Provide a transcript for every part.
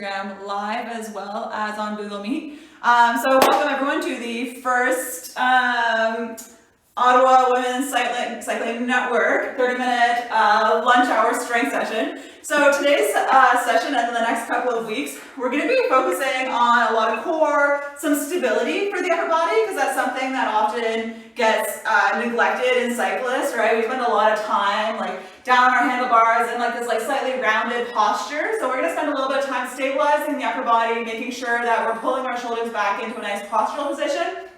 Instagram live as well as on Google Meet. So welcome everyone to the first Ottawa Women's Cycling Network 30-minute lunch hour strength session. So today's session and the next couple of weeks, we're going to be focusing on a lot of core, some stability for the upper body, because that's something that often gets neglected in cyclists, right? We spend a lot of time down on our handlebars and this slightly rounded posture. So we're going to spend a little bit of time stabilizing the upper body, making sure that we're pulling our shoulders back into a nice postural position.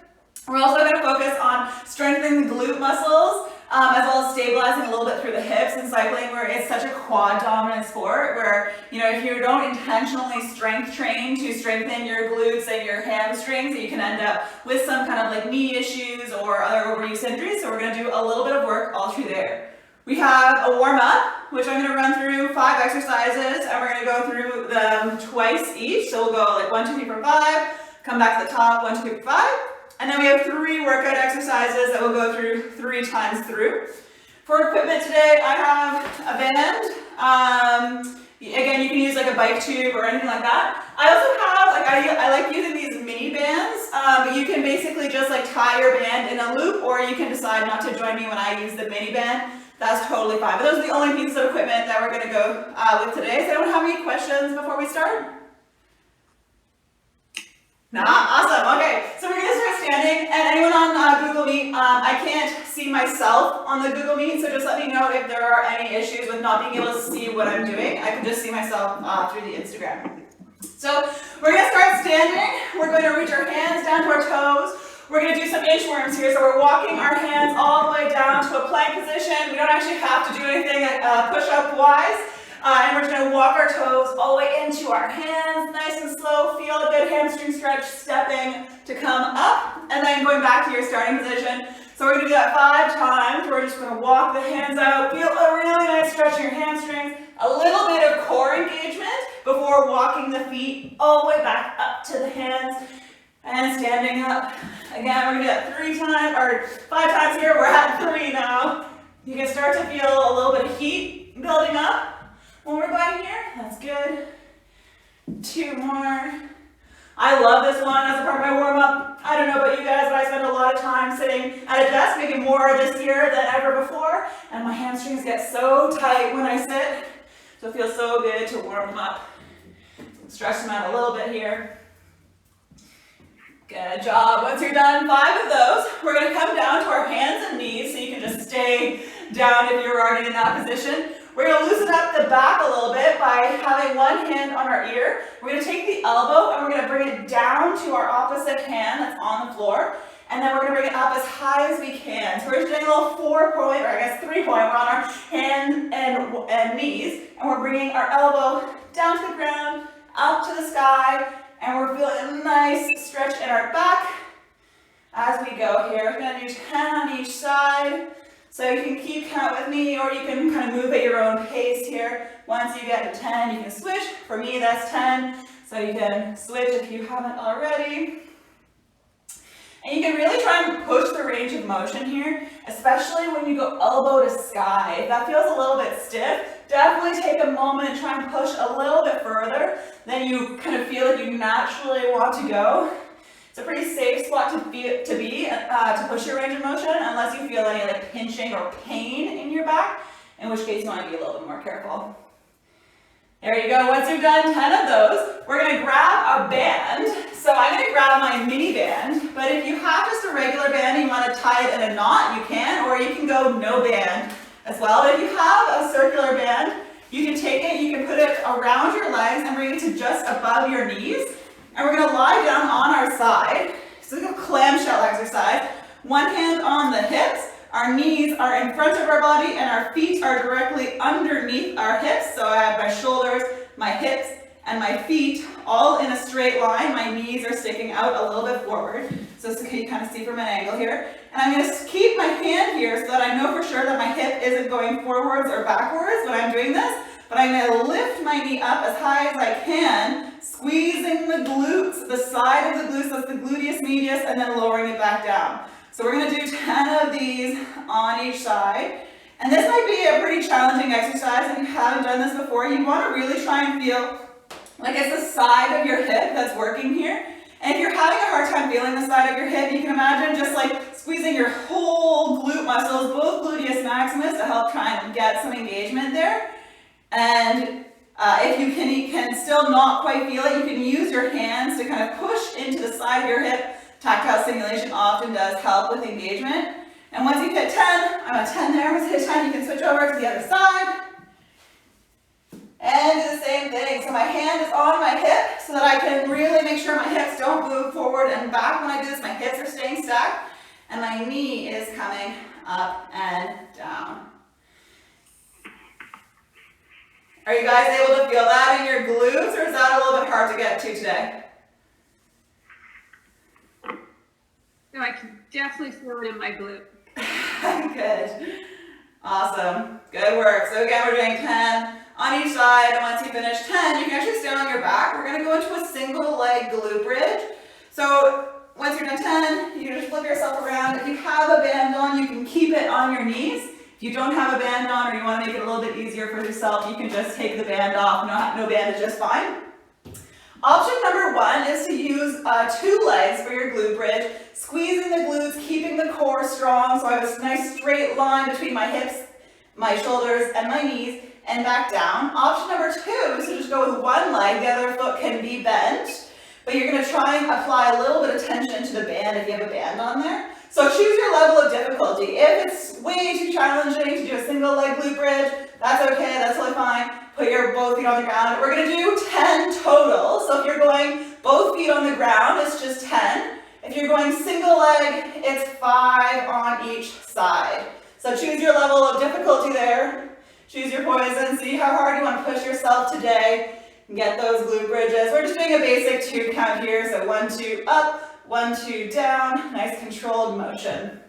We're also going to focus on strengthening the glute muscles, as well as stabilizing a little bit through the hips in cycling, where it's such a quad dominant sport where, if you don't intentionally strength train to strengthen your glutes and your hamstrings, you can end up with some kind of knee issues or other overuse injuries. So we're going to do a little bit of work all through there. We have a warm up, which I'm going to run through 5 exercises, and we're going to go through them twice each. So we'll go 1, 2, 3, 4, 5, come back to the top, 1, 2, 3, 4, 5. And then we have 3 workout exercises that we'll go through 3 times through. For equipment today, I have a band. Again, you can use a bike tube or anything like that. I also have, I like using these mini bands, but you can basically just tie your band in a loop, or you can decide not to join me when I use the mini band. That's totally fine. But those are the only pieces of equipment that we're going to go with today. So I don't have any questions before we start. Nah, awesome. Okay, so we're going to start standing. And anyone on Google Meet, I can't see myself on the Google Meet, so just let me know if there are any issues with not being able to see what I'm doing. I can just see myself through the Instagram. So we're going to start standing. We're going to reach our hands down to our toes. We're going to do some inchworms here. So we're walking our hands all the way down to a plank position. We don't actually have to do anything push-up wise. And we're just going to walk our toes all the way into our hands, nice and slow. Feel a good hamstring stretch, stepping to come up, and then going back to your starting position. So we're going to do that 5 times. We're just going to walk the hands out, feel a really nice stretch in your hamstrings, a little bit of core engagement before walking the feet all the way back up to the hands and standing up. Again, we're going to do that 3 times, or 5 times here. We're at 3 now. You can start to feel a little bit of heat building up. One more going here, that's good. 2 more. I love this one as a part of my warm-up. I don't know about you guys, but I spend a lot of time sitting at a desk, maybe more this year than ever before, and my hamstrings get so tight when I sit. So it feels so good to warm them up. Stretch them out a little bit here. Good job. Once you're done 5 of those, we're going to come down to our hands and knees, so you can just stay down if you're already in that position. We're going to loosen up the back a little bit by having one hand on our ear. We're going to take the elbow and we're going to bring it down to our opposite hand that's on the floor. And then we're going to bring it up as high as we can. So we're just doing a little 4-point, or I guess 3-point. We're on our hands and knees. And we're bringing our elbow down to the ground, up to the sky. And we're feeling a nice stretch in our back as we go here. We're going to do 10 on each side. So you can keep count with me, or you can kind of move at your own pace here. Once you get to 10, you can switch. For me, that's 10. So you can switch if you haven't already. And you can really try and push the range of motion here, especially when you go elbow to sky. If that feels a little bit stiff, definitely take a moment and try and push a little bit further than you kind of feel like you naturally want to go. It's a pretty safe spot to push your range of motion, unless you feel any pinching or pain in your back, in which case you want to be a little bit more careful. There you go. Once you've done 10 of those, we're going to grab a band. So I'm going to grab my mini band, but if you have just a regular band and you want to tie it in a knot, you can, or you can go no band as well. But if you have a circular band, you can take it, you can put it around your legs and bring it to just above your knees. And we're going to lie down on our side. So it's like a clamshell exercise. One hand on the hips. Our knees are in front of our body and our feet are directly underneath our hips. So I have my shoulders, my hips, and my feet all in a straight line. My knees are sticking out a little bit forward. So you can kind of see from an angle here. And I'm going to keep my hand here so that I know for sure that my hip isn't going forwards or backwards when I'm doing this. But I'm going to lift my knee up as high as I can, squeezing the glutes, the side of the glutes, that's the gluteus medius, and then lowering it back down. So we're going to do 10 of these on each side. And this might be a pretty challenging exercise if you haven't done this before. You want to really try and feel like it's the side of your hip that's working here. And if you're having a hard time feeling the side of your hip, you can imagine just like squeezing your whole glute muscles, both gluteus maximus, to help try and get some engagement there. And if you can still not quite feel it, you can use your hands to kind of push into the side of your hip. Tactile stimulation often does help with engagement. And once you hit 10, I'm at 10 there, once you hit 10, you can switch over to the other side. And do the same thing. So my hand is on my hip so that I can really make sure my hips don't move forward and back. When I do this, my hips are staying stacked and my knee is coming up and down. Are you guys able to feel that in your glutes, or is that a little bit hard to get to today? No, I can definitely feel it in my glute. Good. Awesome. Good work. So again, we're doing 10 on each side, and once you finish 10, you can actually stay on your back. We're going to go into a single leg glute bridge. So once you're done 10, you can just flip yourself around. If you have a band on, you can keep it on your knees. If you don't have a band on, or you want to make it a little bit easier for yourself, you can just take the band off. No band is just fine. Option number 1 is to use 2 legs for your glute bridge, squeezing the glutes, keeping the core strong. So I have a nice straight line between my hips, my shoulders, and my knees, and back down. Option number 2 is to just go with one leg. The other foot can be bent, but you're going to try and apply a little bit of tension to the band if you have a band on there. So choose your level of difficulty. If it's way too challenging to do a single leg glute bridge, that's okay, that's totally fine. Put your both feet on the ground. We're going to do 10 total. So if you're going both feet on the ground, it's just 10. If you're going single leg, it's 5 on each side. So choose your level of difficulty there. Choose your poison. See how hard you want to push yourself today and get those glute bridges. We're just doing a basic 2 count here. So 1, 2 up, 1, 2 down. Nice controlled motion.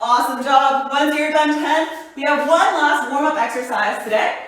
Awesome job. Once you're done 10, we have one last warm-up exercise today.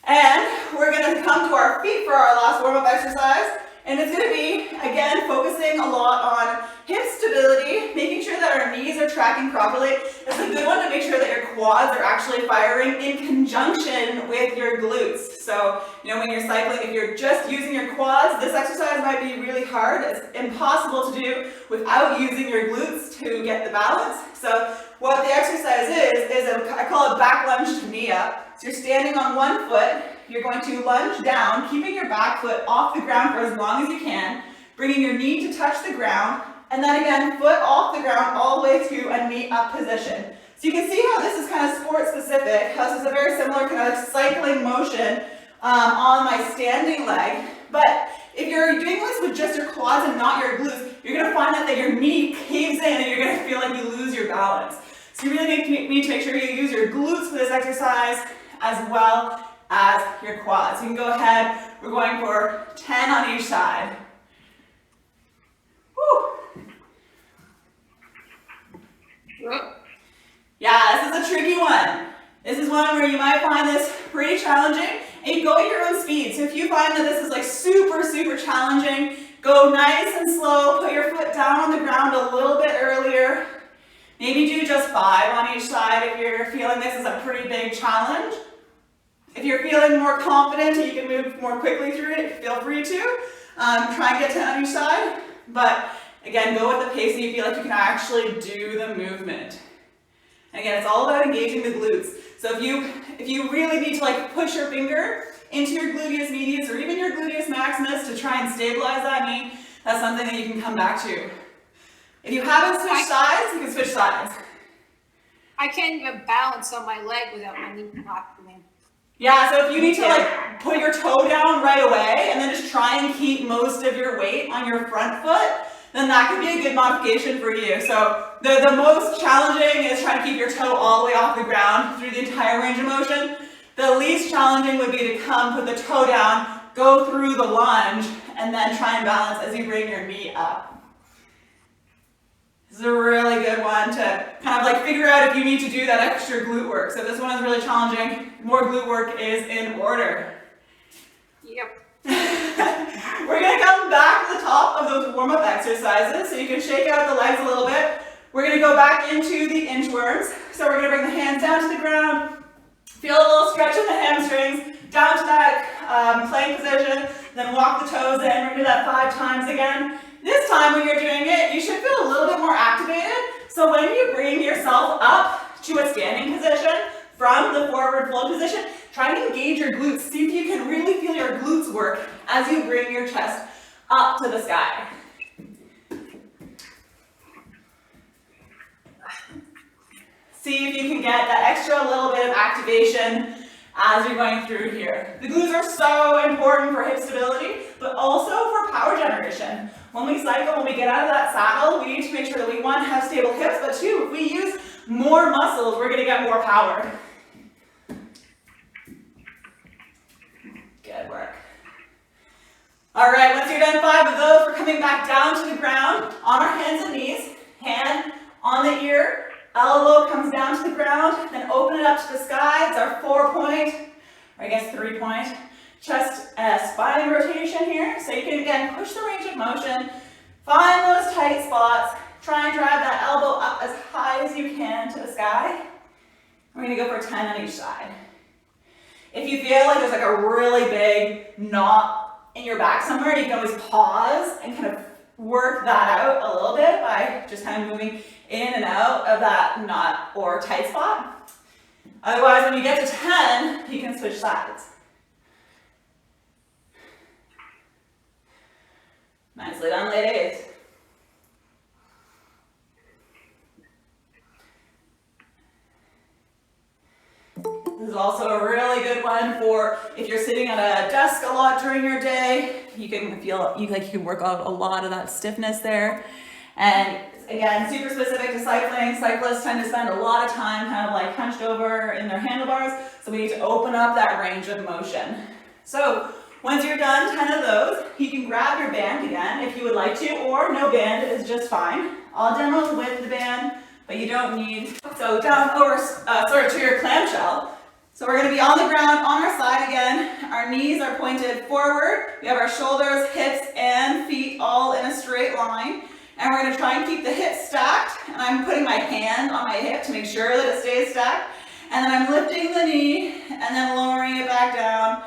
And we're going to come to our feet for our last warm-up exercise. And it's going to be, again, focusing a lot on hip stability, making sure that our knees are tracking properly. It's a good one to make sure that your quads are actually firing in conjunction with your glutes. So, when you're cycling, if you're just using your quads, this exercise might be really hard. It's impossible to do without using your glutes to get the balance. So what the exercise is I call it back lunge to knee up. So you're standing on one foot, you're going to lunge down, keeping your back foot off the ground for as long as you can, bringing your knee to touch the ground, and then again, foot off the ground all the way to a knee up position. So you can see how this is kind of sport specific. This is a very similar kind of cycling motion on my standing leg. But if you're doing this with just your quads and not your glutes, you're going to find that your knee caves in and you're going to feel like you lose your balance. So you really need to make sure you use your glutes for this exercise as well as your quads. You can go ahead. We're going for 10 on each side. Woo. Yeah, this is a tricky one. This is one where you might find this pretty challenging, and you go at your own speed. So if you find that this is like super, super challenging, go nice and slow, put your foot down on the ground a little bit earlier. Maybe do just 5 on each side if you're feeling this is a pretty big challenge. If you're feeling more confident and you can move more quickly through it, feel free to. Try and get 10 on each side. But again, go with the pace that you feel like you can actually do the movement. And again, it's all about engaging the glutes. So if you really need to push your finger into your gluteus medius or even your gluteus maximus to try and stabilize that knee, that's something that you can come back to. If you haven't switched sides, you can switch sides. I can't even balance on my leg without my knee popping. Yeah, so if you need to put your toe down right away and then just try and keep most of your weight on your front foot, then that could be a good modification for you. So the most challenging is trying to keep your toe all the way off the ground through the entire range of motion. The least challenging would be to come, put the toe down, go through the lunge, and then try and balance as you bring your knee up. This is a really good one to kind of figure out if you need to do that extra glute work. So this one is really challenging. More glute work is in order. Yep. We're going to come back to the top of those warm-up exercises so you can shake out the legs a little bit. We're going to go back into the inchworms. So we're going to bring the hands down to the ground. Feel a little stretch in the hamstrings, down to that plank position. then walk the toes in. We're gonna do that 5 times again. This time when you're doing it, you should feel a little bit more activated. So when you bring yourself up to a standing position from the forward fold position, try to engage your glutes. See if you can really feel your glutes work as you bring your chest up to the sky. See if you can get that extra little bit of activation as you're going through here. The glutes are so important for hip stability, but also for power generation. When we cycle, when we get out of that saddle, we need to make sure that we, one, have stable hips, but two, if we use more muscles, we're gonna get more power. Good work. All right, once you're done 5 of those, we're coming back down to the ground on our hands and knees, hand on the ear, elbow comes down to the ground, then open it up to the sky. It's our 4-point, or I guess 3-point, chest spine rotation here. So you can, again, push the range of motion, find those tight spots, try and drive that elbow up as high as you can to the sky. We're gonna go for 10 on each side. If you feel like there's like a really big knot in your back somewhere, you can always pause and kind of work that out a little bit by just kind of moving in and out of that knot or tight spot. Otherwise, when you get to 10, you can switch sides. Nicely done, ladies. This is also a really good one for if you're sitting at a desk a lot during your day. You can feel you can work out a lot of that stiffness there. And again, super specific to cycling. Cyclists tend to spend a lot of time kind of like hunched over in their handlebars, so we need to open up that range of motion. So once you're done 10 of those, you can grab your band again if you would like to, or no band is just fine. I'll demo with the band, but you don't need. So down over, to your clamshell. So we're going to be on the ground on our side again. Our knees are pointed forward. We have our shoulders, hips, and feet all in a straight line. And we're going to try and keep the hips stacked. And I'm putting my hand on my hip to make sure that it stays stacked. And then I'm lifting the knee and then lowering it back down.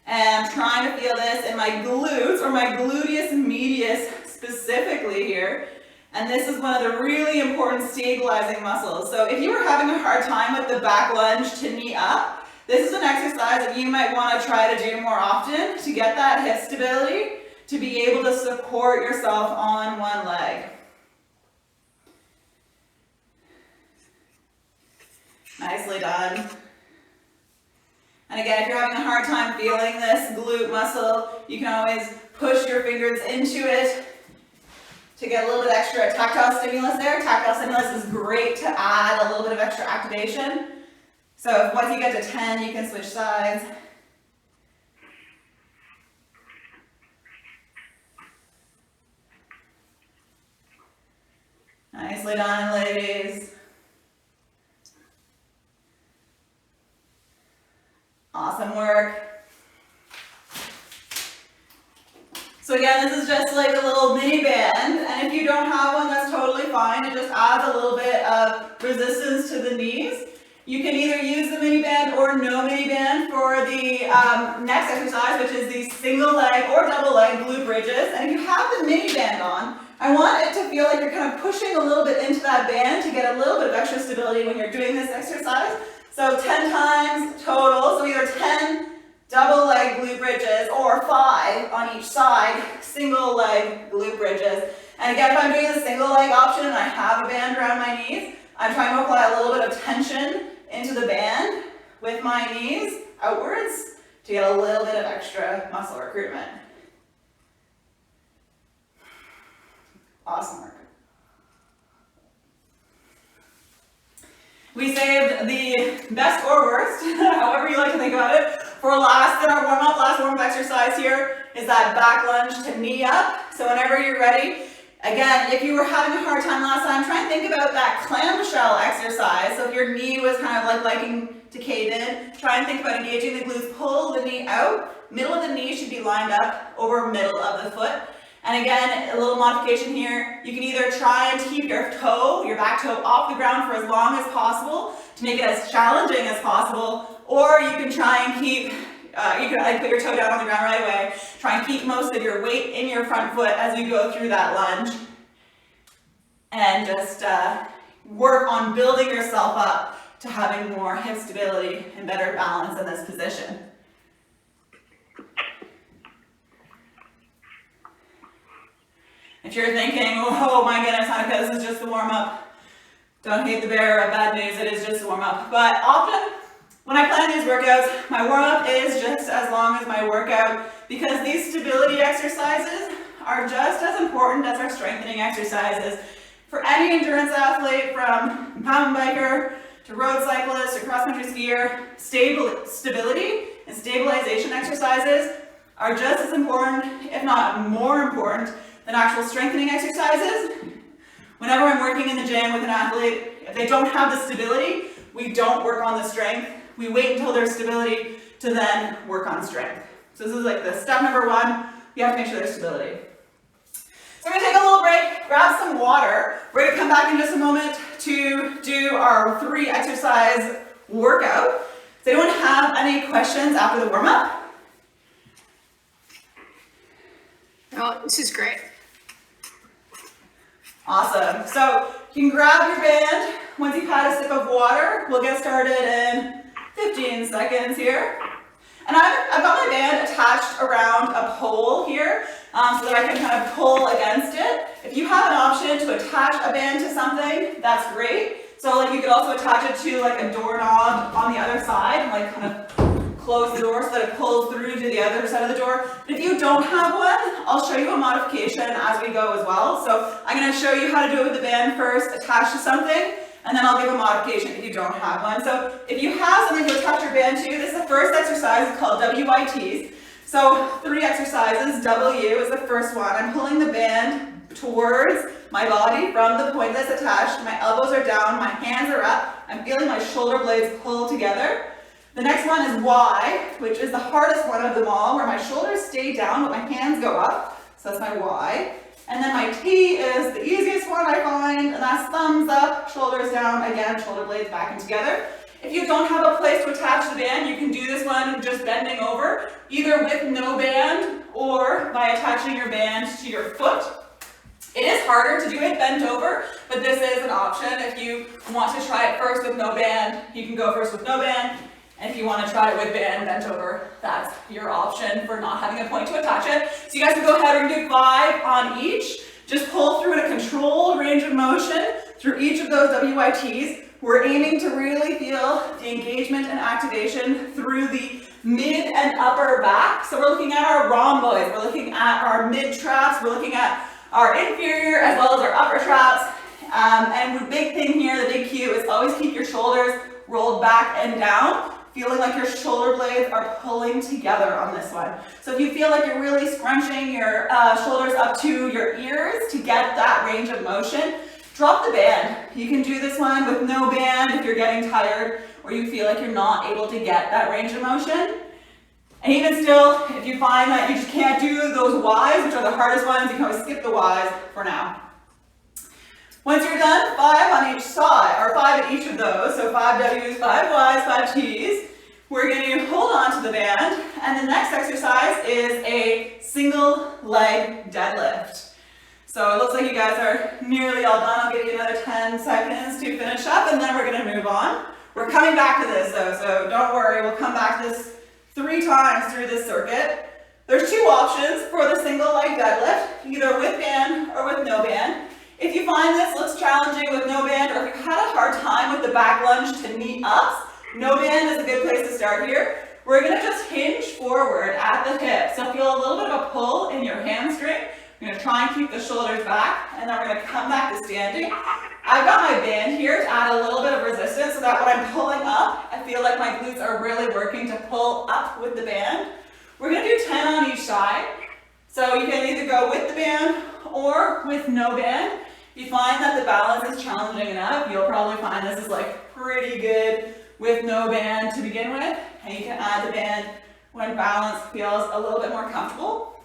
And I'm trying to feel this in my glutes, or my gluteus medius specifically here. And this is one of the really important stabilizing muscles. So if you were having a hard time with the back lunge to knee up, this is an exercise that you might want to try to do more often to get that hip stability, to be able to support yourself on one leg. Nicely done. And again, if you're having a hard time feeling this glute muscle, you can always push your fingers into it to get a little bit extra tactile stimulus there. Tactile stimulus is great to add a little bit of extra activation. So once you get to 10, you can switch sides. Nicely done, ladies. Awesome work. So again, this is just like a little mini band, and if you don't have one, that's totally fine. It just adds a little bit of resistance to the knees. You can either use the mini band or no mini band for the next exercise, which is the single leg or double leg glute bridges. And if you have the mini band on, I want it to feel like you're kind of pushing a little bit into that band to get a little bit of extra stability when you're doing this exercise. So 10 times total, so either 10 double leg glute bridges or 5 on each side, single leg glute bridges. And again, if I'm doing the single leg option and I have a band around my knees, I'm trying to apply a little bit of tension into the band with my knees outwards to get a little bit of extra muscle recruitment. Awesome work. We saved the best or worst, however you like to think about it, for last in our warm-up. Last warm-up exercise here is that back lunge to knee up. So whenever you're ready, again, if you were having a hard time last time, try and think about that clamshell exercise. So if your knee was kind of like liking to cave in, try and think about engaging the glutes. Pull the knee out. Middle of the knee should be lined up over middle of the foot. And again, a little modification here. You can either try and keep your toe, your back toe, off the ground for as long as possible to make it as challenging as possible, or you can try and keep You can like put your toe down on the ground right away. Try and keep most of your weight in your front foot as you go through that lunge. And just work on building yourself up to having more hip stability and better balance in this position. If you're thinking, oh my goodness, Hanukkah, this is just the warm-up. Don't hate the bearer of bad news, it is just a warm-up. But often, when I plan these workouts, my warm-up is just as long as my workout because these stability exercises are just as important as our strengthening exercises. For any endurance athlete, from mountain biker to road cyclist to cross-country skier, stability and stabilization exercises are just as important, if not more important, than actual strengthening exercises. Whenever I'm working in the gym with an athlete, if they don't have the stability, we don't work on the strength. We wait until there's stability to then work on strength. So this is like the step number one. You have to make sure there's stability. So we're gonna take a little break, grab some water. We're gonna come back in just a moment to do our 3 exercise workout. Does anyone have any questions after the warm-up? Oh, this is great. Awesome. So you can grab your band once you've had a sip of water. We'll get started in 15 seconds here. And I've got my band attached around a pole here so that I can kind of pull against it. If you have an option to attach a band to something, that's great. So like you could also attach it to like a doorknob on the other side and like kind of close the door so that it pulls through to the other side of the door. But if you don't have one, I'll show you a modification as we go as well. So I'm going to show you how to do it with the band first, attached to something, and then I'll give a modification if you don't have one. So if you have something to attach your band to, this is the first exercise. It's called WYTs. So 3 exercises. W is the first one. I'm pulling the band towards my body from the point that's attached. My elbows are down, my hands are up. I'm feeling my shoulder blades pull together. The next one is Y, which is the hardest one of them all, where my shoulders stay down but my hands go up. So that's my Y. And then my T is the easiest one I find, and that's thumbs up, shoulders down, again, shoulder blades back and together. If you don't have a place to attach the band, you can do this one just bending over, either with no band or by attaching your band to your foot. It is harder to do it bent over, but this is an option. If you want to try it first with no band, you can go first with no band. And if you want to try it with band bent over, that's your option for not having a point to attach it. So you guys can go ahead and do 5 on each. Just pull through in a controlled range of motion through each of those WYTs. We're aiming to really feel the engagement and activation through the mid and upper back. So we're looking at our rhomboids, we're looking at our mid traps, we're looking at our inferior as well as our upper traps. And the big thing here, the big cue, is always keep your shoulders rolled back and down, feeling like your shoulder blades are pulling together on this one. So if you feel like you're really scrunching your shoulders up to your ears to get that range of motion, drop the band. You can do this one with no band if you're getting tired or you feel like you're not able to get that range of motion. And even still, if you find that you just can't do those Ys, which are the hardest ones, you can always skip the Ys for now. Once you're done, 5 on each side, or 5 at each of those. So 5 Ws, 5 Ys, 5 Ts. We're going to hold on to the band. And the next exercise is a single leg deadlift. So it looks like you guys are nearly all done. I'll give you another 10 seconds to finish up, and then we're going to move on. We're coming back to this though, so don't worry. We'll come back to this 3 times through this circuit. There's 2 options for the single leg deadlift, either with band or with no band. If you find this looks challenging with no band, or if you've had a hard time with the back lunge to knee ups, no band is a good place to start here. We're going to just hinge forward at the hip. So feel a little bit of a pull in your hamstring. We're going to try and keep the shoulders back, and then we're going to come back to standing. I've got my band here to add a little bit of resistance so that when I'm pulling up, I feel like my glutes are really working to pull up with the band. We're going to do 10 on each side. So you can either go with the band or with no band. If you find that the balance is challenging enough, you'll probably find this is like pretty good with no band to begin with, and you can add the band when balance feels a little bit more comfortable.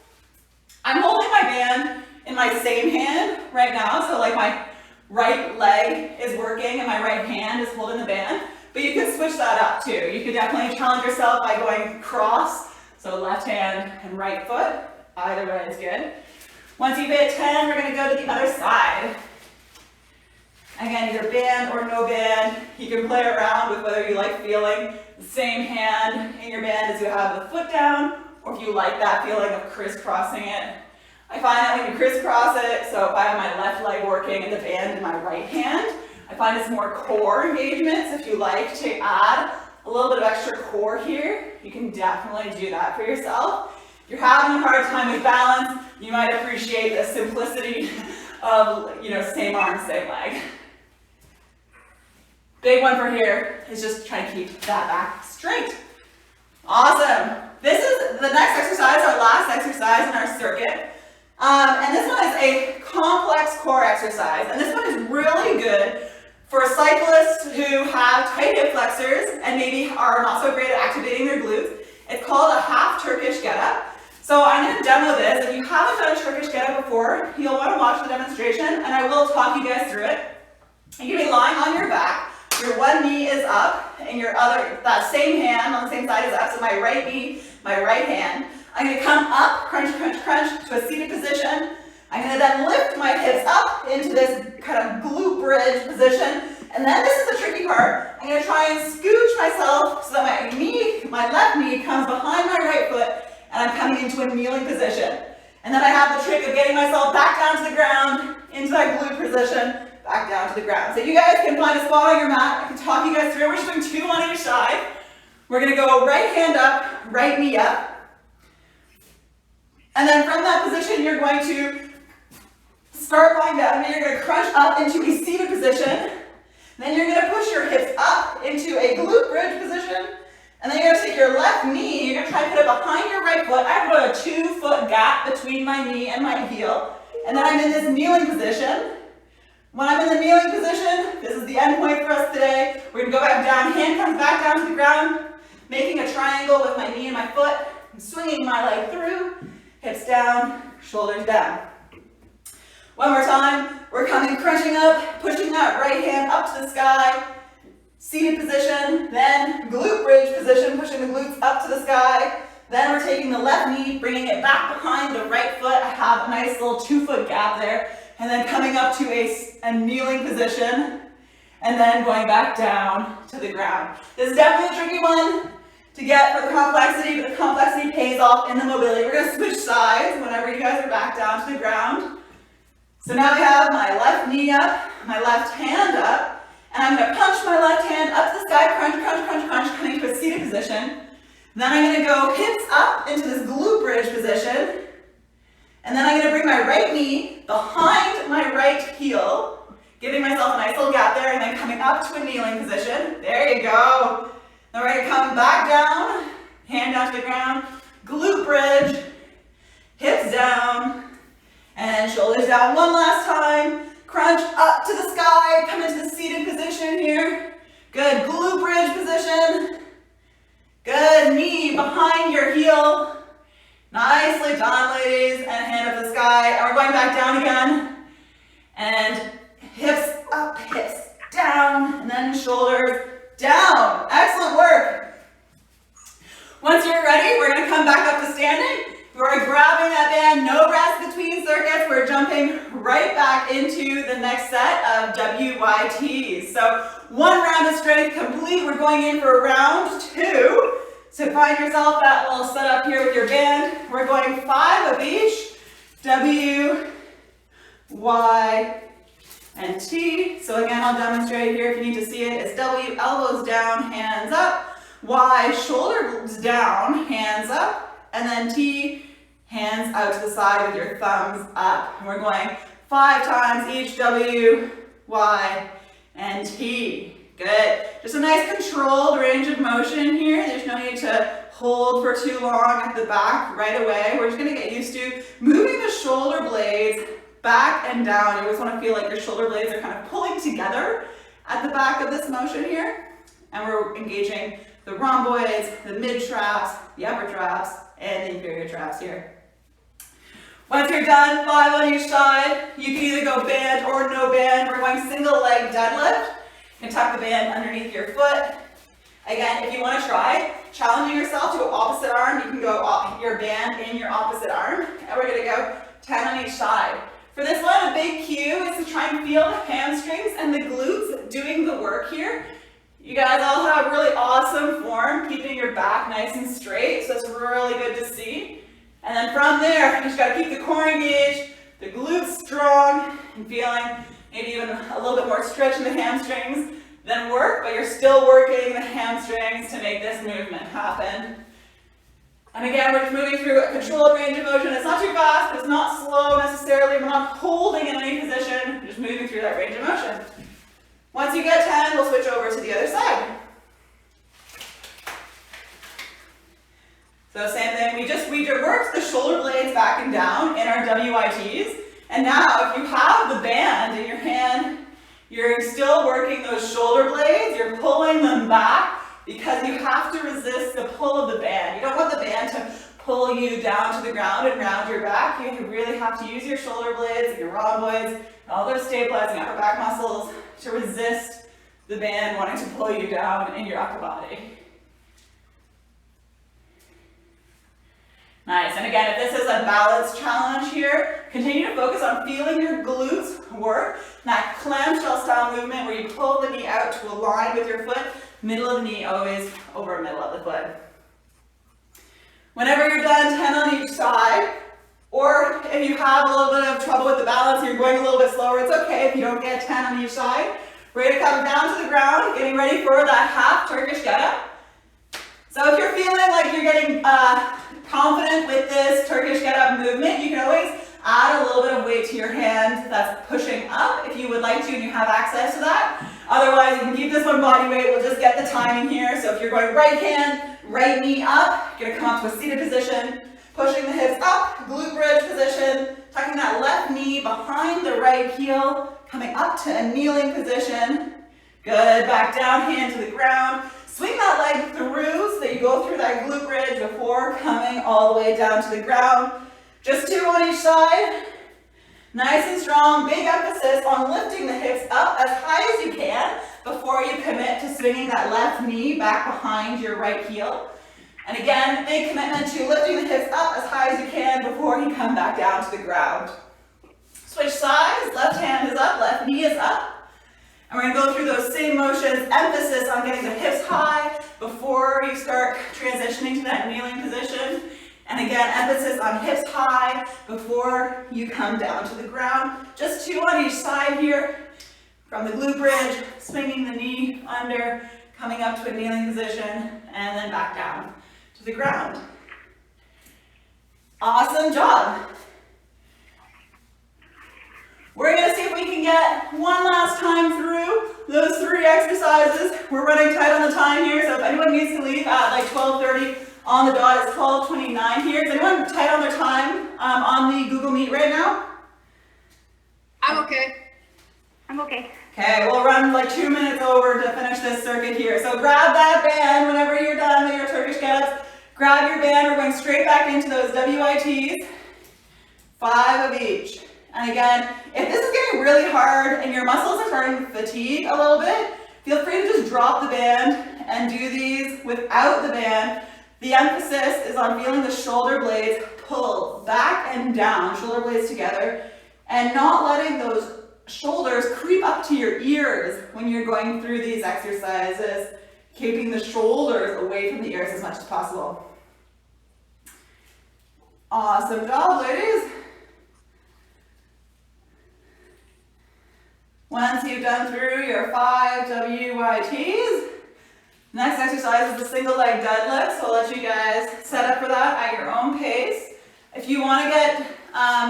I'm holding my band in my same hand right now, so like my right leg is working and my right hand is holding the band. but you can switch that up too. You can definitely challenge yourself by going cross, so left hand and right foot. Either way is good. Once you've hit 10, we're going to go to the other side. Again, either band or no band. You can play around with whether you like feeling the same hand in your band as you have the foot down, or if you like that feeling of crisscrossing it. I find that when you crisscross it, so if I have my left leg working and the band in my right hand, I find it's more core engagement. So if you like to add a little bit of extra core here, you can definitely do that for yourself. If you're having a hard time with balance, you might appreciate the simplicity of, same arm, same leg. Big one for here is just trying to keep that back straight. Awesome. This is the next exercise, our last exercise in our circuit. And this one is a complex core exercise. And this one is really good for cyclists who have tight hip flexors and maybe are not so great at activating their glutes. It's called a half Turkish get-up. So I'm going to demo this. If you haven't done a Turkish get-up before, you'll want to watch the demonstration, and I will talk you guys through it. You're going to be lying on your back. Your one knee is up, and that same hand on the same side is up. So my right knee, my right hand. I'm going to come up, crunch, crunch, crunch, to a seated position. I'm going to then lift my hips up into this kind of glute bridge position. And then this is the tricky part. I'm going to try and scooch myself so that my left knee comes behind my right foot, and I'm coming into a kneeling position. And then I have the trick of getting myself back down to the ground, into that glute position, back down to the ground. So you guys can find a spot on your mat. I can talk you guys through. We're just doing 2 on each side. We're going to go right hand up, right knee up. And then from that position, you're going to start lying down, and you're going to crunch up into a seated position. Then you're going to push your hips up into a glute bridge position. And then you're going to take your left knee, you're going to try and put it behind your right foot. I have about a 2-foot gap between my knee and my heel. And then I'm in this kneeling position. When I'm in the kneeling position, this is the end point for us today. We're going to go back down, hand comes back down to the ground, making a triangle with my knee and my foot. I'm swinging my leg through, hips down, shoulders down. One more time, we're coming crunching up, pushing that right hand up to the sky, seated position, then glute bridge position, pushing the glutes up to the sky. Then we're taking the left knee, bringing it back behind the right foot. I have a nice little 2-foot gap there. And then coming up to a kneeling position, and then going back down to the ground. This is definitely a tricky one to get for the complexity, but the complexity pays off in the mobility. We're going to switch sides whenever you guys are back down to the ground. So now I have my left knee up, my left hand up, and I'm going to punch my left hand up to the sky, crunch, crunch, crunch, crunch, coming to a seated position. Then I'm going to go hips up into this glute bridge position. And then I'm going to bring my right knee behind my right heel, giving myself a nice little gap there, and then coming up to a kneeling position. There you go. Then we're going to come back down, hand down to the ground, glute bridge, hips down, and shoulders down one last time. Crunch up to the sky, come into the seated position here. Good, glute bridge position. Good, knee behind your heel. Nicely done, ladies, and hand up the sky. And we're going back down again. And hips up, hips down, and then shoulders down. Excellent work. Once you're ready, we're going to come back up to standing. We're grabbing that band, no rest between circuits. We're jumping right back into the next set of WYTs. So 1 round of strength complete. We're going in for round 2. So find yourself that little setup here with your band. We're going 5 of each. W, Y, and T. So again, I'll demonstrate here if you need to see it. It's W, elbows down, hands up. Y, shoulders down, hands up. And then T, hands out to the side with your thumbs up. And we're going 5 times each. W, Y, and T. Good. Just a nice controlled range of motion here. There's no need to hold for too long at the back right away. We're just going to get used to moving the shoulder blades back and down. You always want to feel like your shoulder blades are kind of pulling together at the back of this motion here. And we're engaging the rhomboids, the mid traps, the upper traps, and the inferior traps here. Once you're done, 5 on each side. You can either go band or no band. We're going single leg deadlift. You can tuck the band underneath your foot, Again, if you want to try challenging yourself to an opposite arm, you can go your band in your opposite arm, and we're going to go 10 on each side. For this one, a big cue is to try and feel the hamstrings and the glutes doing the work here. You guys all have really awesome form, keeping your back nice and straight, so that's really good to see. And then from there, you just got to keep the core engaged, the glutes strong, and feeling maybe even a little bit more stretch in the hamstrings than work, but you're still working the hamstrings to make this movement happen. And again, we're just moving through a controlled range of motion. It's not too fast, but it's not slow necessarily. We're not holding in any position, we're just moving through that range of motion. Once you get 10, we'll switch over to the other side. So same thing, we worked the shoulder blades back and down in our WITs, and now if you have the band in your hand, you're still working those shoulder blades, you're pulling them back because you have to resist the pull of the band. You don't want the band to pull you down to the ground and round your back. You really have to use your shoulder blades, your rhomboids, all those stabilizing upper back muscles to resist the band wanting to pull you down in your upper body. Nice, and again, if this is a balance challenge here, continue to focus on feeling your glutes work. That clamshell style movement where you pull the knee out to align with your foot, middle of the knee always over middle of the foot. Whenever you're done, 10 on each side, or if you have a little bit of trouble with the balance, you're going a little bit slower, it's okay if you don't get 10 on each side. Ready to come down to the ground, getting ready for that half Turkish get-up. So if you're feeling like you're getting confident with this Turkish get-up movement, you can always add a little bit of weight to your hand that's pushing up if you would like to and you have access to that. Otherwise, you can keep this one body weight. We'll just get the timing here. So if you're going right hand, right knee up, you're going to come up to a seated position, pushing the hips up, glute bridge position, tucking that left knee behind the right heel, coming up to a kneeling position. Good, back down, hand to the ground. Swing that leg through so that you go through that glute bridge before coming all the way down to the ground. Just 2 on each side. Nice and strong, big emphasis on lifting the hips up as high as you can before you commit to swinging that left knee back behind your right heel. And again, big commitment to lifting the hips up as high as you can before you come back down to the ground. Switch sides, left hand is up, left knee is up. And we're going to go through those same motions, emphasis on getting the hips high before you start transitioning to that kneeling position. And again, emphasis on hips high before you come down to the ground. Just 2 on each side here. From the glute bridge, swinging the knee under, coming up to a kneeling position, and then back down to the ground. Awesome job. We're going to see if we can get one last time through those 3 exercises. We're running tight on the time here, so if anyone needs to leave at like 12:30 on the dot, it's 12:29 here. Is anyone tight on their time on the Google Meet right now? I'm okay. I'm okay. Okay, we'll run like 2 minutes over to finish this circuit here. So grab that band whenever you're done with your Turkish get-ups. Grab your band, we're going straight back into those WITs. 5 of each. And again, if this is getting really hard and your muscles are starting to fatigue a little bit, feel free to just drop the band and do these without the band. The emphasis is on feeling the shoulder blades pull back and down, shoulder blades together, and not letting those shoulders creep up to your ears when you're going through these exercises, keeping the shoulders away from the ears as much as possible. Awesome job, ladies. Once you've done through your 5 WITs, next exercise is the single leg deadlift, so I'll let you guys set up for that at your own pace. If you want to get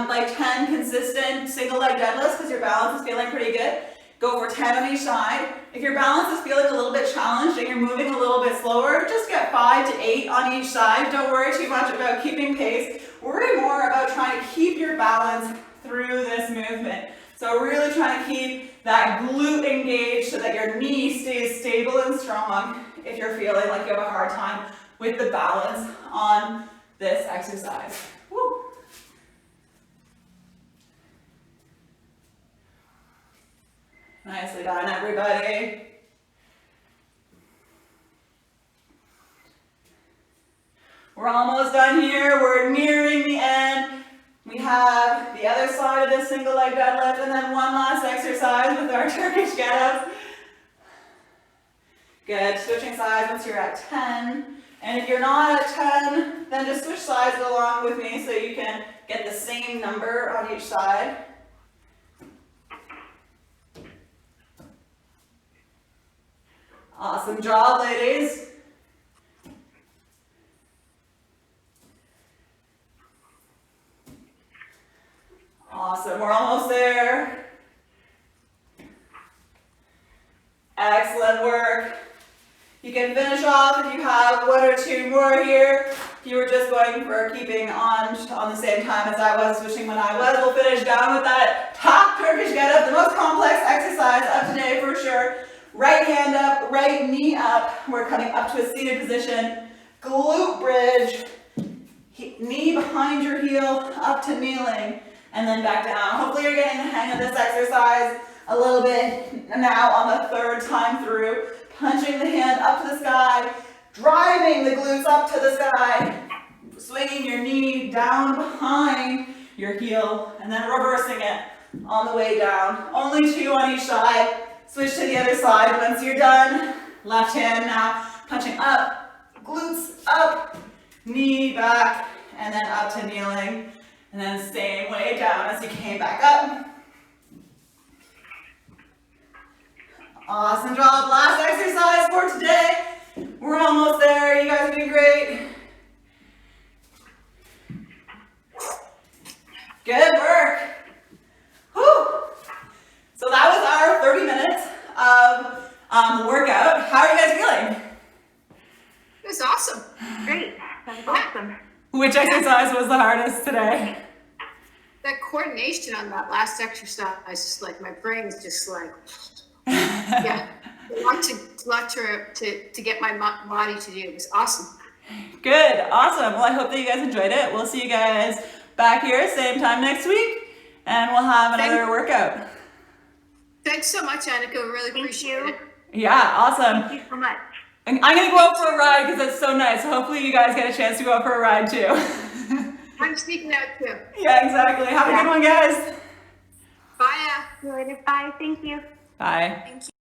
like 10 consistent single leg deadlifts because your balance is feeling pretty good, go for 10 on each side. If your balance is feeling a little bit challenged and you're moving a little bit slower, just get 5 to 8 on each side. Don't worry too much about keeping pace. Worry more about trying to keep your balance through this movement. So really trying to keep that glute engaged so that your knee stays stable and strong if you're feeling like you have a hard time with the balance on this exercise. Woo. Nicely done, everybody. We're almost done here. We're nearing the end. We have the other side of this single leg deadlift and then one last exercise with our Turkish get-ups. Good, switching sides once you're at 10. And if you're not at 10, then just switch sides along with me so you can get the same number on each side. Awesome job, ladies. Awesome, we're almost there. Excellent work. You can finish off if you have one or two more here. If you were just going for keeping on the same time as I was, switching when I was, we'll finish down with that top Turkish get-up, the most complex exercise of today for sure. Right hand up, right knee up. We're coming up to a seated position. Glute bridge, knee behind your heel, up to kneeling, and then back down. Hopefully you're getting the hang of this exercise a little bit now on the third time through. Punching the hand up to the sky, driving the glutes up to the sky, swinging your knee down behind your heel, and then reversing it on the way down. Only 2 on each side. Switch to the other side once you're done. Left hand now, punching up, glutes up, knee back, and then up to kneeling. And then same way down as you came back up. Awesome job. Last exercise for today. We're almost there. You guys are doing great. Good work. Whew. So that was our 30 minutes of workout. How are you guys feeling? It was awesome. Great. That was awesome. Which exercise was the hardest today? That coordination on that last exercise, just like my brain's just like, yeah, a lot to get my body to do. It was awesome. Good, awesome. Well, I hope that you guys enjoyed it. We'll see you guys back here same time next week, and we'll have another workout. Thanks so much, Annika. Really appreciate it. Yeah, awesome. Thank you so much. And I'm gonna go out for a ride because it's so nice. So hopefully you guys get a chance to go out for a ride too. I'm sneaking out too. Yeah, exactly. Have a good one, guys. Bye. See you later. Bye. Thank you. Bye. Thank you.